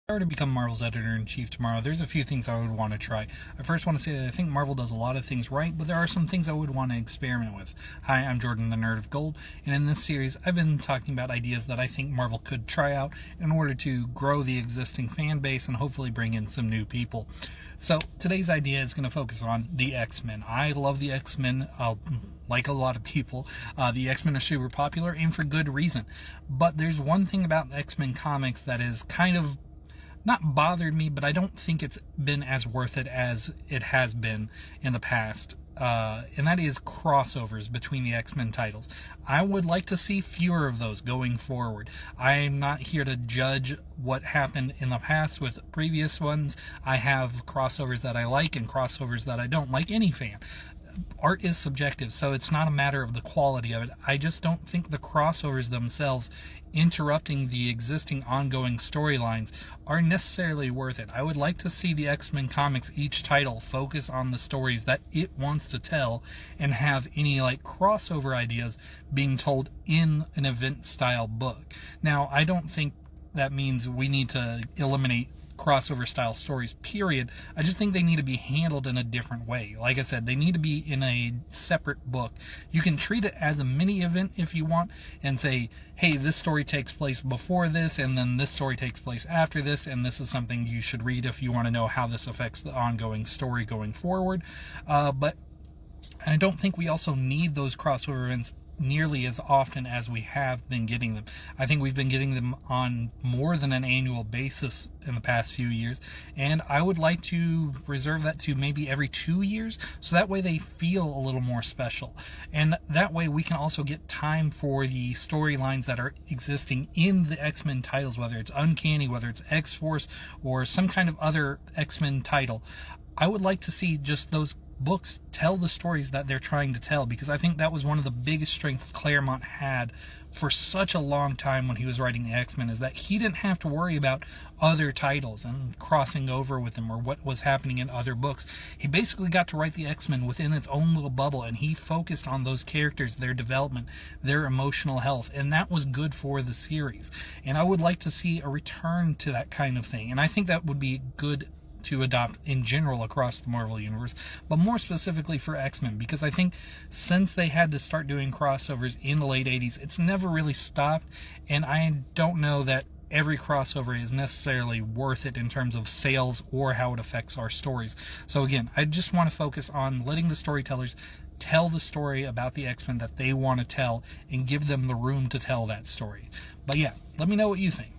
I were to become Marvel's editor-in-chief tomorrow, there's a few things I would want to try. I first want to say that I think Marvel does a lot of things right, but there are some things I would want to experiment with. Hi, I'm Jordan the Nerd of Gold, and in this series I've been talking about ideas that I think Marvel could try out in order to grow the existing fan base and hopefully bring in some new people. So today's idea is going to focus on the X-Men. I love the X-Men. Like a lot of people, the X-Men are super popular, and for good reason. But there's one thing about X-Men comics that is kind of not bothered me, but I don't think it's been as worth it as it has been in the past. And that is crossovers between the X-Men titles. I would like to see fewer of those going forward. I'm not here to judge what happened in the past with previous ones. I have crossovers that I like and crossovers that I don't, like any fan. Art is subjective, so it's not a matter of the quality of it. I just don't think the crossovers themselves interrupting the existing ongoing storylines are necessarily worth it. I would like to see the X-Men comics, each title, focus on the stories that it wants to tell and have any like crossover ideas being told in an event style book. Now, I don't think that means we need to eliminate crossover style stories, period. I just think they need to be handled in a different way. Like I said, they need to be in a separate book. You can treat it as a mini event if you want and say, hey, this story takes place before this, and then this story takes place after this, and this is something you should read if you want to know how this affects the ongoing story going forward. But I don't think we also need those crossover events nearly as often as we have been getting them. I think we've been getting them on more than an annual basis in the past few years, and I would like to reserve that to maybe every 2 years, so that way they feel a little more special, and that way we can also get time for the storylines that are existing in the X-Men titles, whether it's Uncanny, whether it's X-Force, or some kind of other X-Men title. I would like to see just those books tell the stories that they're trying to tell, because I think that was one of the biggest strengths Claremont had for such a long time when he was writing the X-Men, is that he didn't have to worry about other titles and crossing over with them or what was happening in other books. He basically got to write the X-Men within its own little bubble, and he focused on those characters, their development, their emotional health, and that was good for the series. And I would like to see a return to that kind of thing, and I think that would be good to adopt in general across the Marvel Universe, but more specifically for X-Men, because I think since they had to start doing crossovers in the late 80s, it's never really stopped, and I don't know that every crossover is necessarily worth it in terms of sales or how it affects our stories. So again, I just want to focus on letting the storytellers tell the story about the X-Men that they want to tell and give them the room to tell that story. But yeah, let me know what you think.